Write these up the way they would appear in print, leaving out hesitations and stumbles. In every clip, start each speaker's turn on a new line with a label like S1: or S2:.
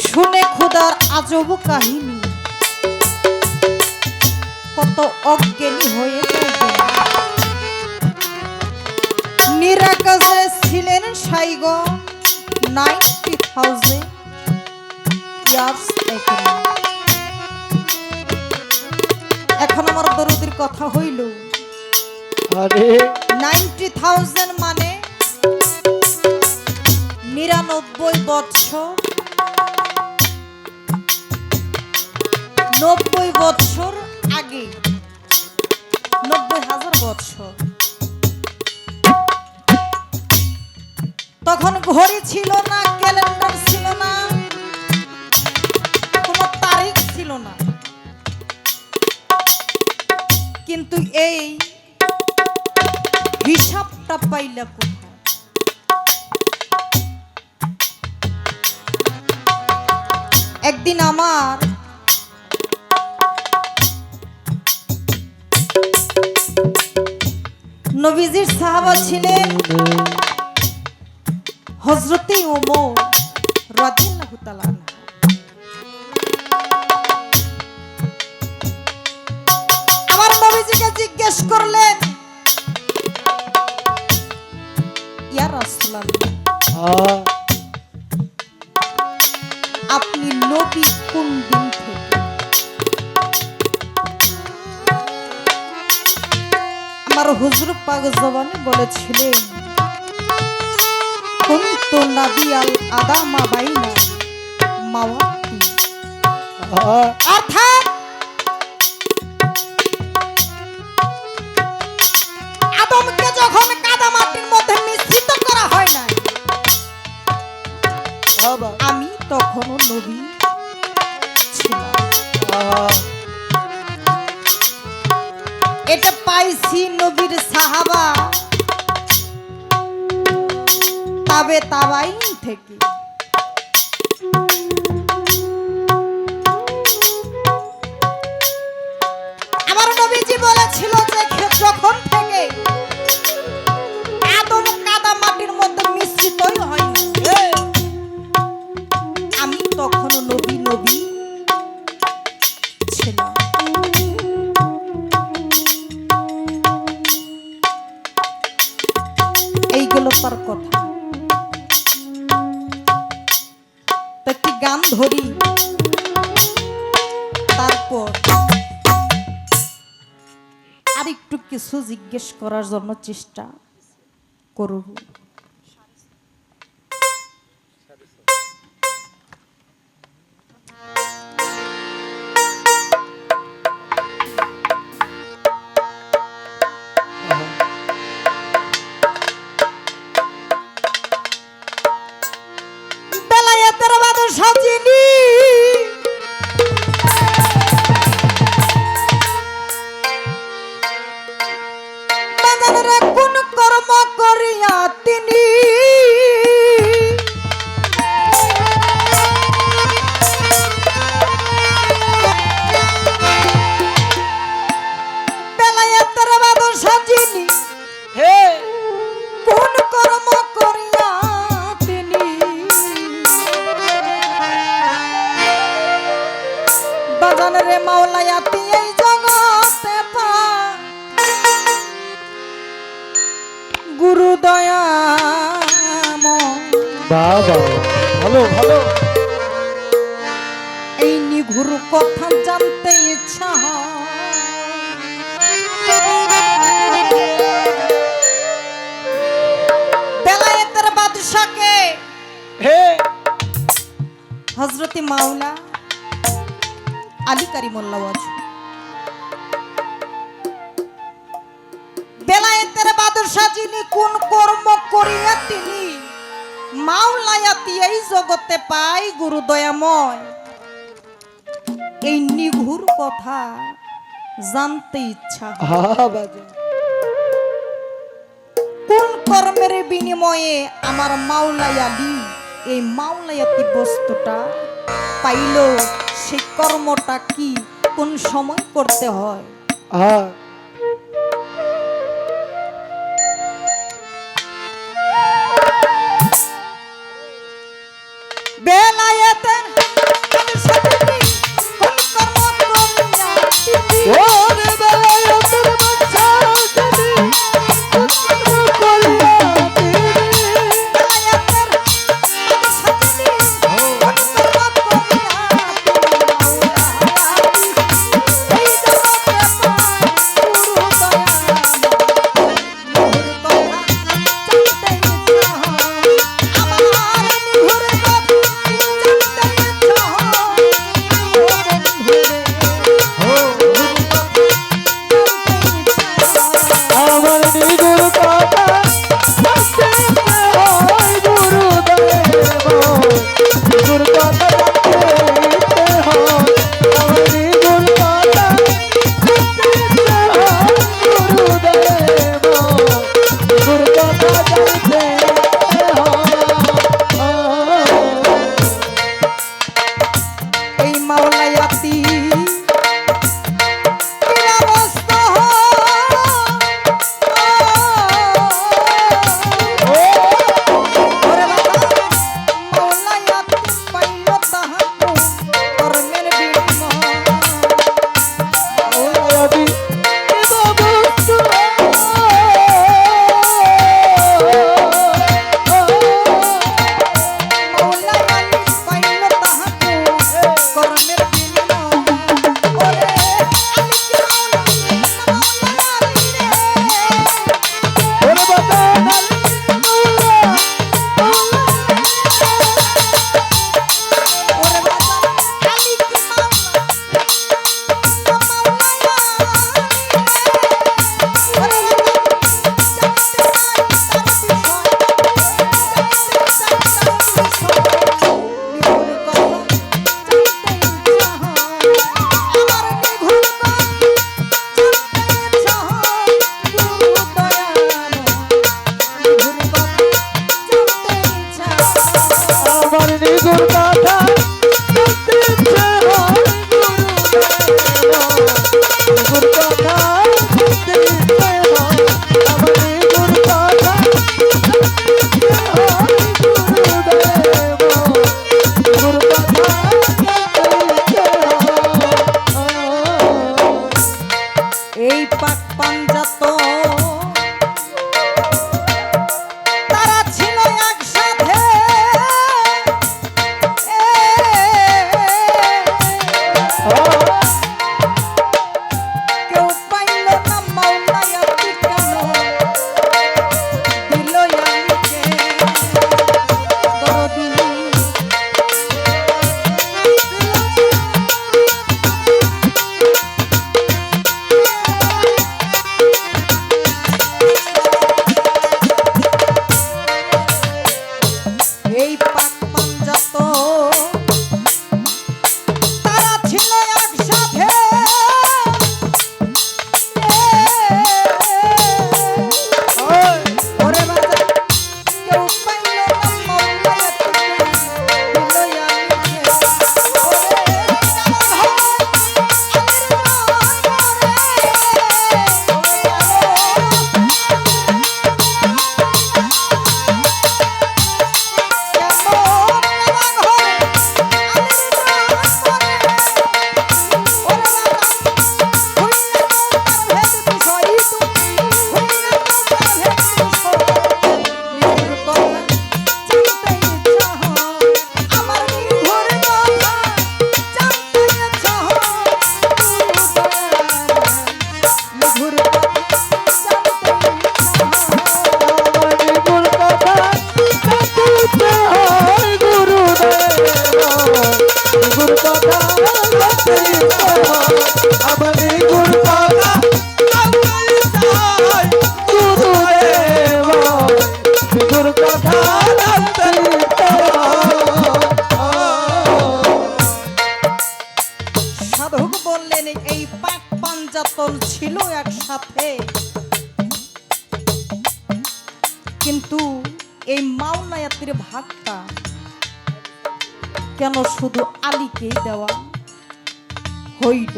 S1: শুনে খোদার আজব কাহিনী কত অজ্ঞানী হয়ে যায়। নিরাকাশে ছিলেন সাইগ 90,000 ইয়ার্স ago। এখন আমার দরদের কথা হইল
S2: আরে
S1: 90,000 মানে 99 বৎসর, 90 বৎসর আগে, 90,000 বৎসর। তখন ঘড়ি ছিল না, ক্যালেন্ডার ছিল না, কোনো তারিখ ছিল না, কিন্তু এই হিসাবটা পাইলা কোথায়? একদিন আমার নবীজির সাহাবা ছিলেন হযরতে ওমর রাদিয়াল্লাহু তাআলা। আমার নবীজিকে জিজ্ঞেস করলেন, ইয়া রাসূলুল্লাহ, আপনি নবী কোন দিন থেকে? আমার হুজুর পাক জবানে বলেছিলেন, কুনতু নাবিয়াল আদামা বাইনা মাওয়াতি। অর্থাৎ আদমকে যখন কাদামাটির মধ্যে মিশ্রিত করা হয় না, আমি তখনও নবী ছিলাম। এটা পাইছি নবীর সাহাবা তাবে তাবাইন থেকে। আমার নবীজি বলেছিল যে যখন থেকে আদম কাদা মাটির মধ্যে মিশ্রিতই হয়নি, আমি তখনও নবী নবী ছিলাম। এইগুলো তার কথা। একটি গান ধরি, তারপর আর একটু কিছু জিজ্ঞেস করার জন্য চেষ্টা করব। বেলায়েতের বাদশা যিনি, বাজারে কোন কর্ম করিয়া তিনি বেলায়েতের বাদশা যিনি, কোন কর্ম করিয়া তিনি বাজারে মাওলায়াতি এই জগতে পা গুরু দয়াম।
S2: বাবা ভালো ভালো।
S1: এই নিঘুর কথা জানতে ইচ্ছা হয়। বেলায়েতের বাদশাকে হযরতে মাওলা আলী কারিমুল্লাহ ওয়াজহ, বেলায়েতের বাদশা যিনি, কোন কর্ম করিয়া তিনি মাওলায়াতি এই জগতে পাই গুরু দয়াময়, এই নিঘুর কথা জানতে ইচ্ছা হয়। কোন কর্মের বিনিময়ে আমার মাওলা আলী এই মাওলায়াতি বস্তুটা পাইল, সেই কর্মটা কি, কোন সময় করতে হয়? বেলায়েতের
S2: কথা জানতে হয় আমার নিগুর কথা গুরুদেব নিগুর কথা জানতে
S1: এই মাওলায়াতি এই পাক পাঞ্জাত তারা ছিল একসাথে কেউ পাইল না মাওলায়াতি কেন দিল আলীকে দরদি এই পাক পাঞ্জাত তারা ছিল একসাথে ওরে বাজা কেউ পাইল না মাওলায়াতি দিল আলীকে ওরে কারণ হয় সাধক বললেন এই পাক পাঞ্জাতন ছিল একসাথে কিন্তু এই মাওলায়াতির ভাগটা কেন শুধু আলীকেই দেওয়া হইল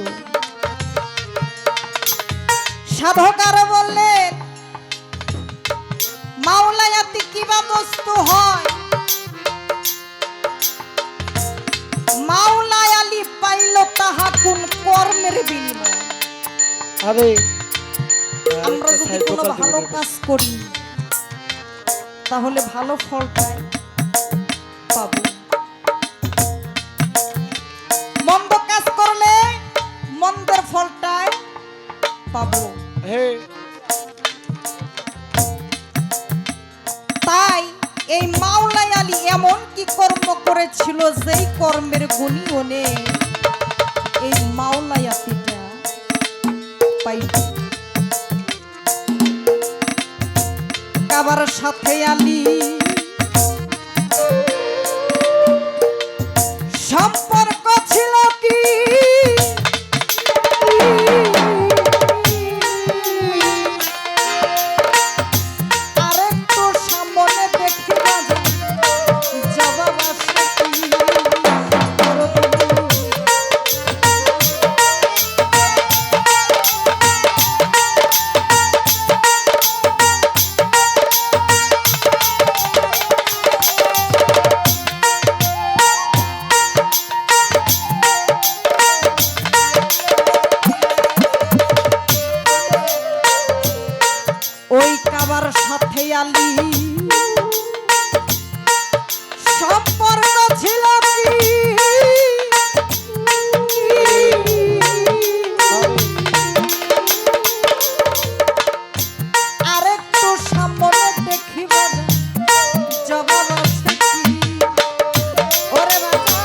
S1: সাধক আরো বললেন মাওলায়াতি কিবা বস্তু হয় মাওলায় আলী পাইল তাহা কোন কর্মের বিনিময়
S2: আরে
S1: আমরা যদি কোনো ভালো কাজ করি তাহলে ভালো ফলটাই পাবো মন্দ কাজ করলে মন্দের ফলটাই পাবো
S2: হে
S1: তাই এই মাওলায় আলী এমন কি কর্ম করেছিল যেই কর্মের গুণীয়নে এই মাওলায়াতিটা পাইল কাবার সাথে আলী সম্পর্ক ছিল কি আরেকটু সামনে দেখি না জবাব আসে কি করো তুমি? ওই কাবার সাথে আলী সম্পর্ক ছিল কি আরেকটু সামনে দেখিব জবাব আছে কি ওরে বাবা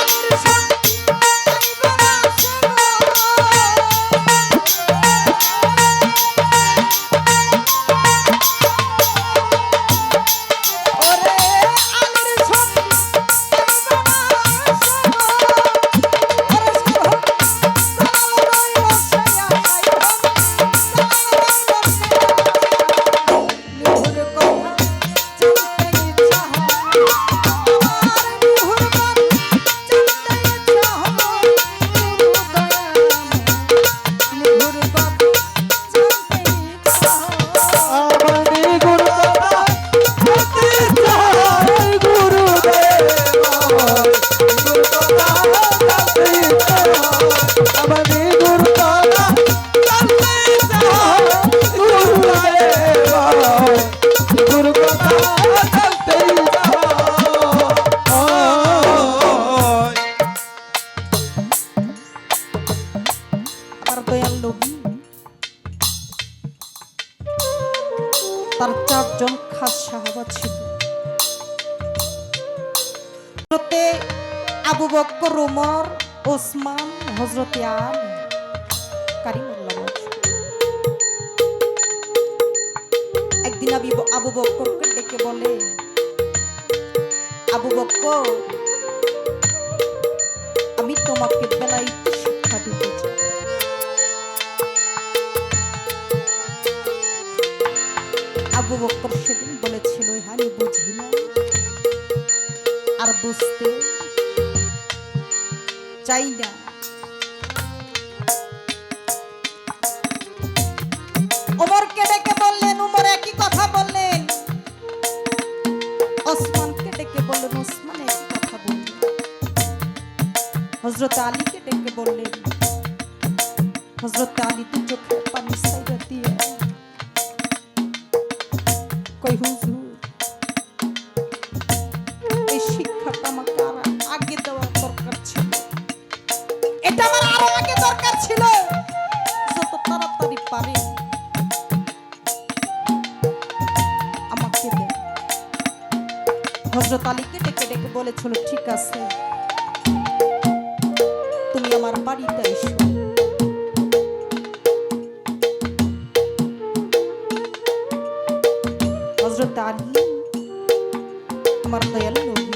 S1: আলীর সাথে আইবার আসে ওরে আলীর সাথে আইবার আসে ওরে সালাম রই বসে আই নিহুর কথা জানতে ইচ্ছা হয় আমার নিহুর কথা জানতে ইচ্ছা হয় নিহুর কথা জানতে ইচ্ছা হয়
S2: আমার নিগুর কথা জানতে চাই গুরুদেব নিগুর কথা জানতে চাই আমার নিগুর কথা জানতে চাই গুরুদেব নিগুর কথা জানতে চাই
S1: আমার দয়াল নবী তার চারজন খাস সাহাবা ছিল হযরতে আবু বকর ওমর ওসমান হযরতে আলী কারিমুল্লাহ ওয়াজহ। একদিন আবু বকরকে ডেকে বলে আবু বকর আমি তোমাকে বেলায়েতি শিক্ষা দিতে চাই আবু বকর সেদিন বলেছিল আমি বুঝি না আর বুঝতে চাই না ওমরকে ডেকে বললেন ওমর একই কথা বললেন ওসমানকে ডেকে বললেন ওসমান একই কথা বললেন হযরত আলীকে ডেকে বললেন হযরত আলী দু চোখে পানি সাইরা দিয়ে কই হুজুর এই শিক্ষাটা আমাকে আর আগে দেওয়া দরকার ছিল এটা আমার আরো আগে দরকার ছিল যত তাড়াতাড়ি পারে আমাকে দেন হযরত আলীকে ডেকে ডেকে বলেছিল ঠিক আছে তুমি আমার বাড়িতে এসো হযরত আলী আমার দয়াল নবী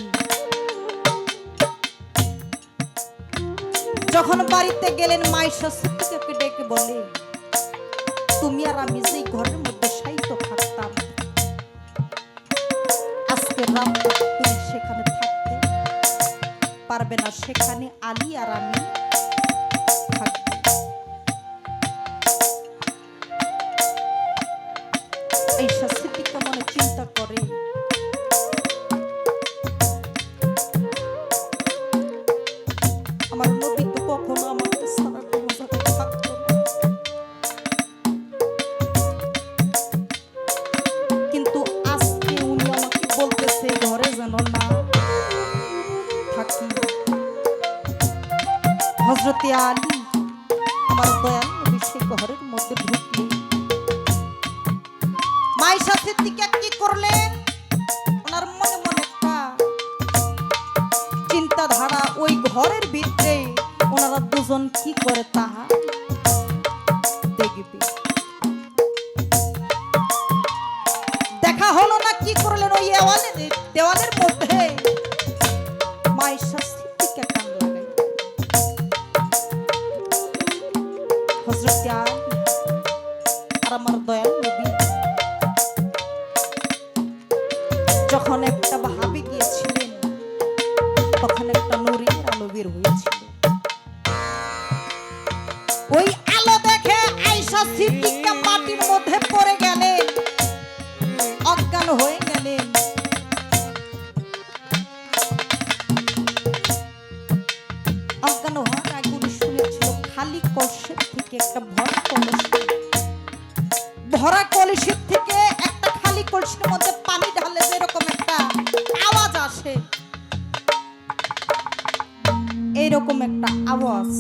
S1: যখন বাড়িতে গেলেন মায়েশা সিদ্দিকাকে ডেকে বলে তুমি আর আমি যেই ঘরের মধ্যে শায়িত থাকতাম আজকে রাত তুমি সেখানে থাকতে পারবে না সেখানে আলী আর আমি থাকবো আয়েশা সিদ্দিকা মনে চিন্তা করে আমার নবী তো কখনো আমাকে ছাড়া কোনো জায়গায় থাকতো না কিন্তু আজকে উনি আমাকে বলতেছে ঘরে যেন না থাকি হযরতে আলী আমার দয়াল নবী সেই ঘরের মধ্যে ঢুকলেন মায়েশা সিদ্দিকা কি করলেন ওনার মনে মনে একটা চিন্তাধারা ওই ঘরের ভিতরে ওনারা দুজন কি করে তাহা দেখবে দেখা হলো না কি করলেন ওই দেওয়ালের মধ্যে মায়েশা আলো বের হয়েছিল। ওই আলো দেখে আয়েশা সিদ্দিকা মাটির মধ্যে পড়ে গেলেন, অজ্ঞান হয়ে গেলেন। অজ্ঞান হওয়ার আগে উনি শুনেছিল খালি কলসের থেকে একটা ভরা কলসের থেকে একটা খালি কলসির মধ্যে পানি ঢালে যেরকম একটা আওয়াজ আসে, এইরকম একটা আওয়াজ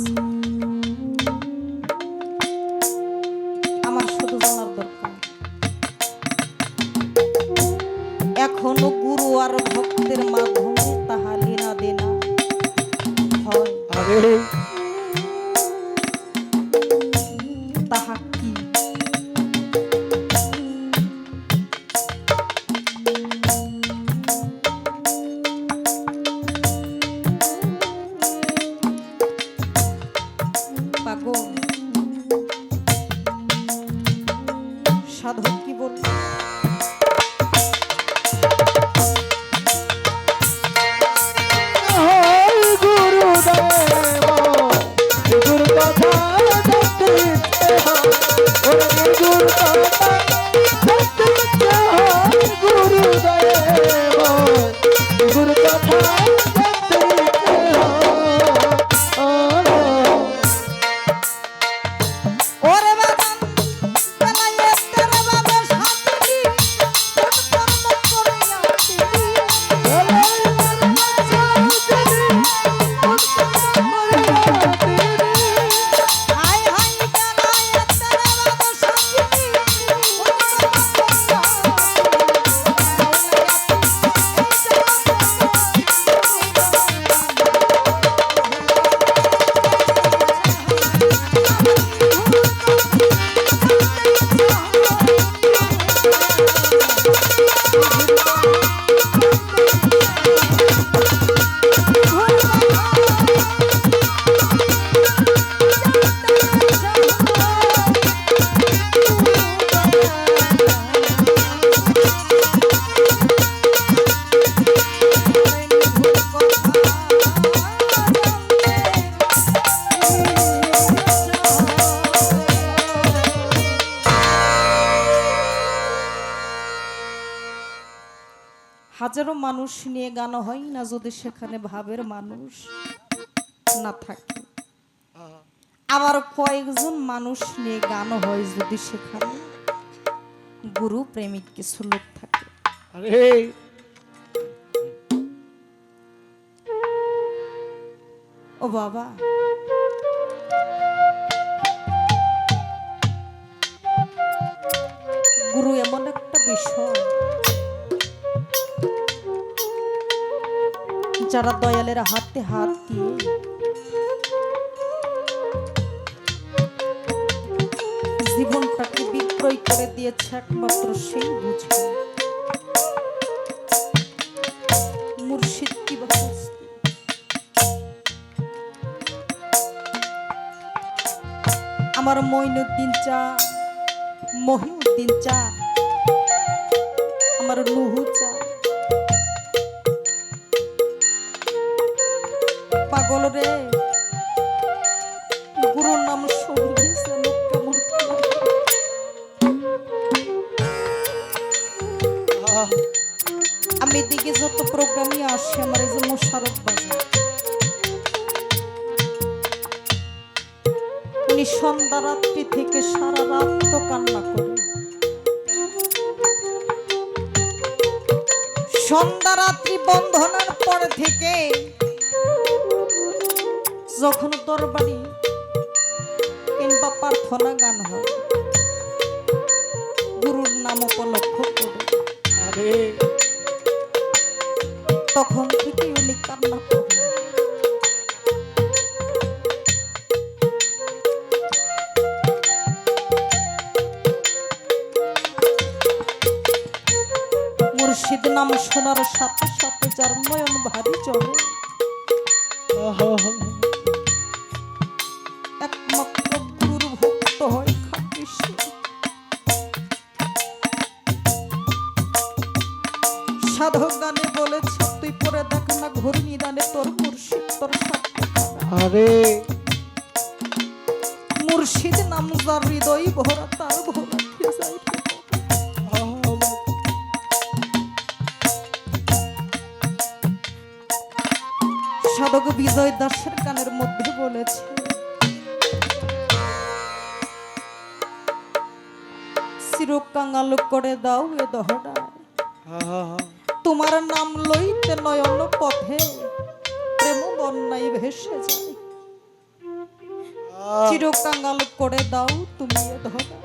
S1: আমার শুধু জানার দরকার। এখনো গুরু আর ভক্তের মাধ্যমে তাহা লেনা দেনা হয়।
S2: আরে
S1: তাহা কি? পাগল সাধক কি বলল?
S2: গুরুদেব গুরু কথা জানতে ইচ্ছে হয়, ওরে গুরু কথা জানতে ইচ্ছে হয়। গুরুদেব গুরু কথা জানতে ইচ্ছে হয়।
S1: ওরে বাজান বেলায়েতের বাবা শান্তি কোন কর্ম করিয়া তিনি হায় হায় বেলায়েতের বাবা শান্তি কোন কর্ম হাজারো মানুষ নিয়ে গান হয় না যদি সেখানে ভাবের মানুষ না থাকে, আবার কয়েকজন মানুষ নিয়ে গান হয় যদি সেখানে গুরু প্রেমিক কিছু লোক থাকে।
S2: আরে
S1: ও বাবা, গুরু এমন একটা বিষয় যারা দয়ালের হাতে হাত দিয়ে জীবনটাকে বিক্রয় করে দিয়েছে একমাত্র সেই বুঝে মুর্শিদ কি বস্তু। আমার মঈনুদ্দিন চা, মহিউদ্দিন চা, আমার নুহু চা, পাগল রে গুরুর নাম শুনলে যেন কেমন লাগে। আমি দিকে যত প্রোগ্রামই আসে আমার এই যে মোশারফ বাজার, উনি সন্ধ্যা রাত্রি থেকে সারা রাত তো কান্না করে, সন্ধ্যা রাত্রি বন্ধনার পর থেকে যখন দরবারি কিংবা প্রার্থনা গান হয় গুরুর নাম উপলক্ষ করে,
S2: আরে
S1: তখন থেকে উনি কান্না করেন। মুর্শিদ নাম শোনার সাথে সাথে যার নয়ন ভারী চলে, একমাত্র গুরুর ভক্ত হয় খাঁটি সে। সাধক গানে বলেছে তুই পরে দেখ না ঘূর্ণি দানে তোর মুর্শিদ তোর সাথে
S2: আরে
S1: মুর্শিদ নাম যার হৃদয় ভরা তার ভরা কে যায় রে। সাধক বিজয় দাসের গানের মধ্যে বলেছে, চিরকাঙাল করে দাও এ দহড়ায়, তোমার নাম লইতে নয়ন পথে প্রেম বন্যায় ভেসে যায়। চিরকাঙাল করে দাও তুমি এ দহড়ায়।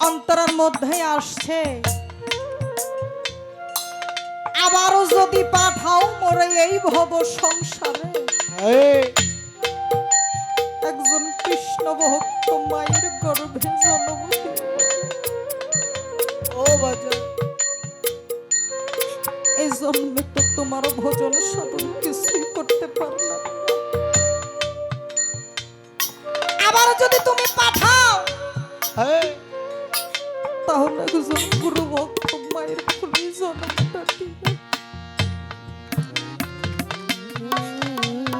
S1: অন্তরের মধ্যে আসছে, আবারও যদি পাঠাও মোরে এই ভব সংসারে, একজন কৃষ্ণ ভক্ত মায়ের গর্ভে জন্ম দিও।
S2: ও বাজা
S1: এই জন্মে তো তোমার ভজন সাধন কিছুই করতে পারলাম না। আবার যদি তুমি পাঠাও তাহলে একজন গুরু ভক্ত মায়ের খুলি জন্মটা দিবে।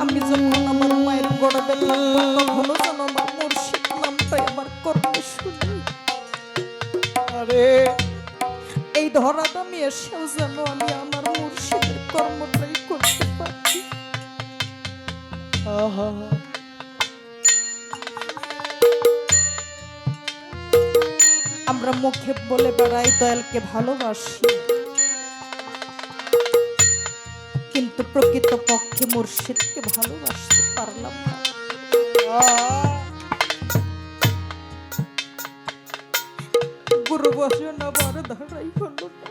S1: আমি যখন আমার মায়ের গড়াবে লাগবো তখনও যেন আমার মুর্শিদ নামটাই আমার কর্মে শুনি।
S2: আরে
S1: এই ধরাটা আমি এসেও যেন আমি আমার মুর্শিদের কর্মটাই করতে পারি। আমরা মুখে বলে বেড়াই দয়ালকে ভালোবাসি, কিন্তু প্রকৃত পক্ষে মুর্শিদকে ভালোবাসতে পারলাম না। গুরু বসন আবার ধারাই হলো না।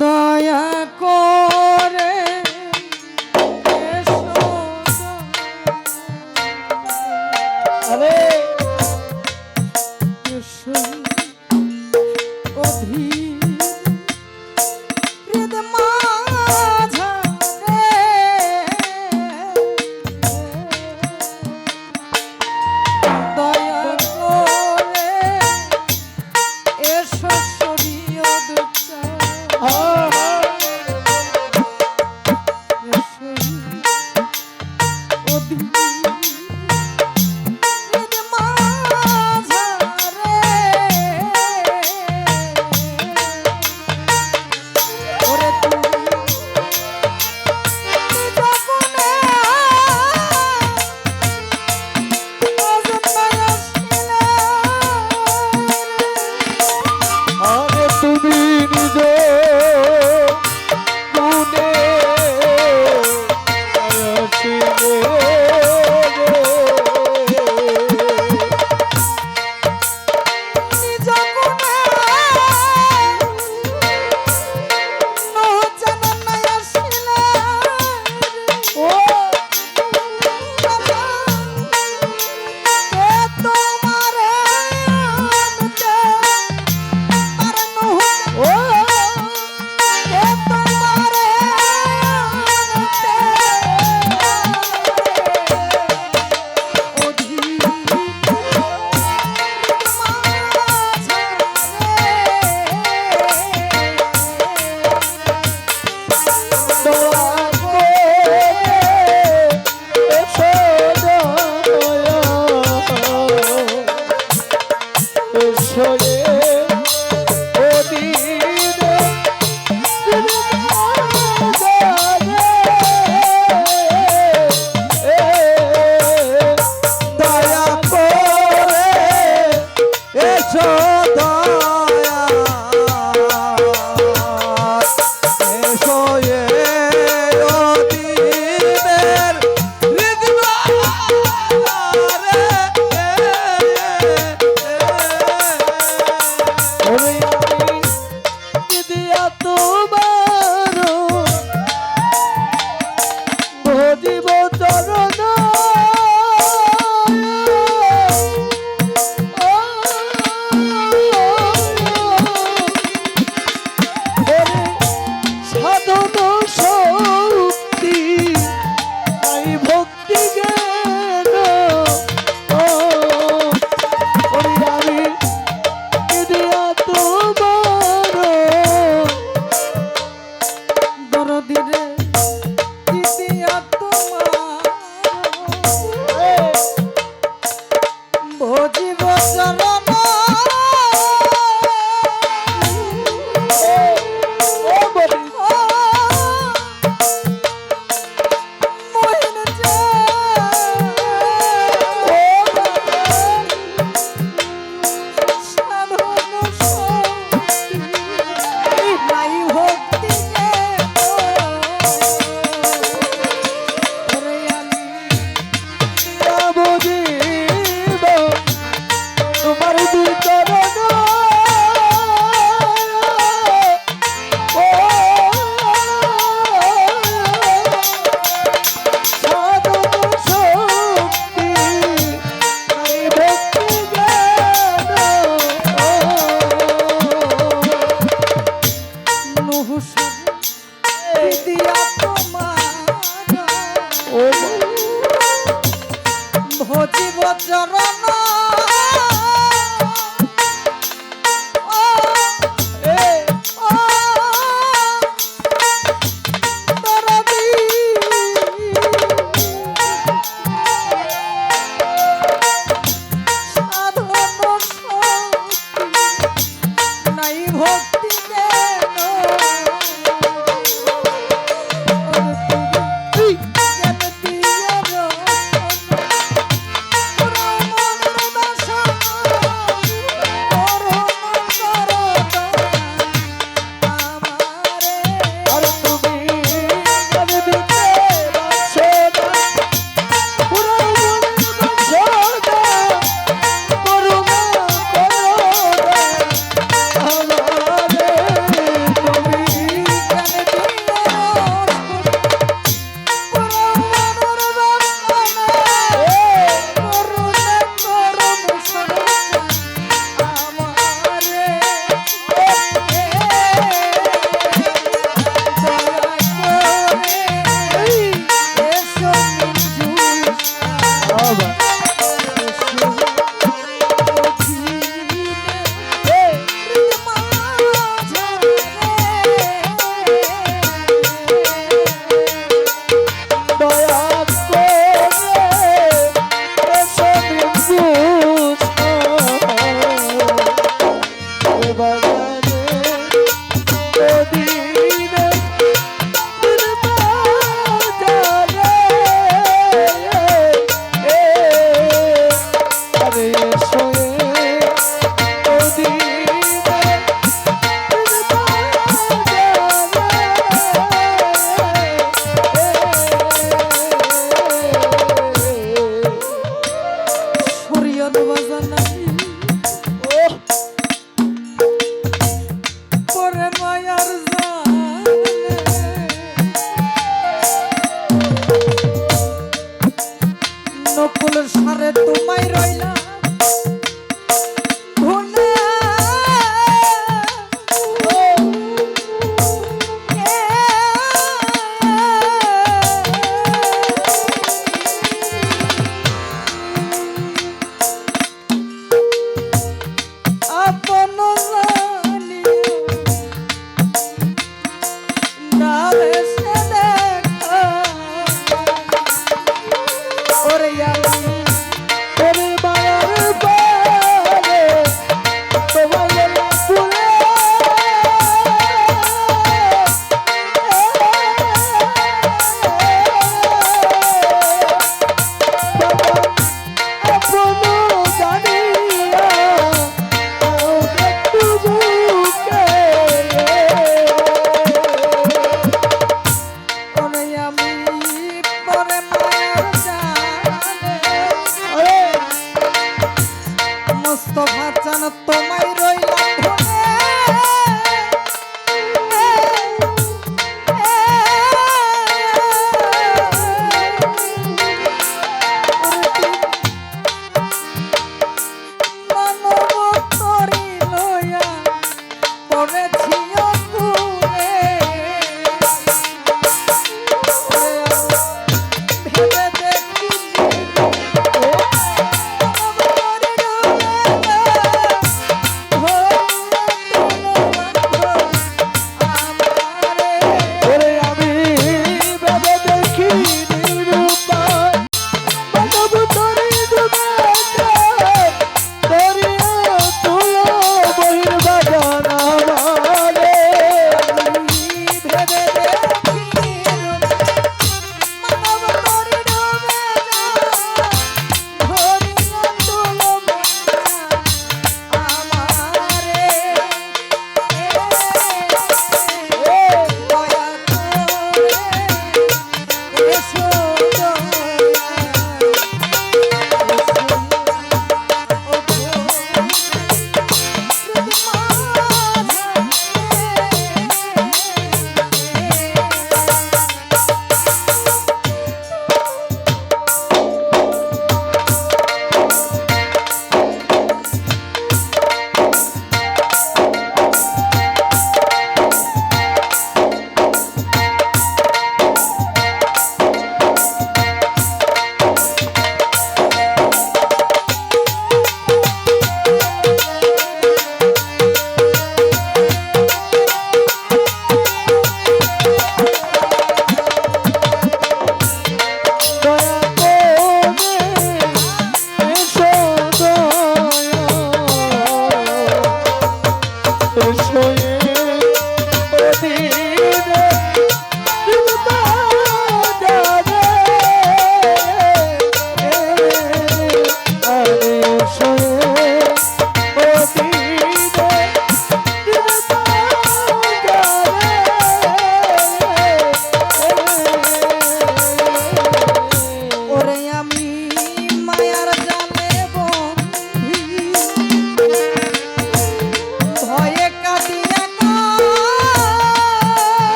S1: দয়া করে
S2: আরে
S1: ভজিব চরণ
S2: ও বলি
S1: মহিন যা সাধন শক্তি নাই ভক্তি ওরে আমি
S2: বুঝিব তোমার বিচরণ ও সাধন শক্তি নাই ভক্তি জ্ঞান
S1: নুহুসুর দিয়া তোমার
S2: ও
S1: ভজিব চরণ
S2: এ
S1: তরবি সাধন শক্তি নাই ভক্তি কেন জ্ঞান দিয়া
S2: আর তুমি গানে দিতে পারছো না পুরো মনের বাসনা করুণা করো আমারে তুমি বাবা দয়া করে এসো বিন্দু বাগানে ওদিনে আরে এসো
S1: সূর্যন বাজানাই পরে মায়ার জালে নকুল সারে তোমায় রইলা ভুলে আপন জানিও না বেশে দেখা ওরে আমি
S2: তোরে মায়ার পারে তোমার ফুলে আপন জানিয়া একটু বুকে
S1: ওরে আমি পরে মায়ার জালে
S2: আরে
S1: মুস্তফা চান তোমায় রইলাম ভুলে মানব তরি লইয়া পড়েছি অকুলে ভেবে দেখি ও মানব তরি লইয়া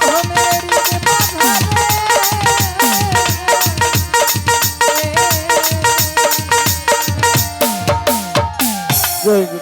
S1: ধর্মের বাধা রে।
S2: জয় গুরু।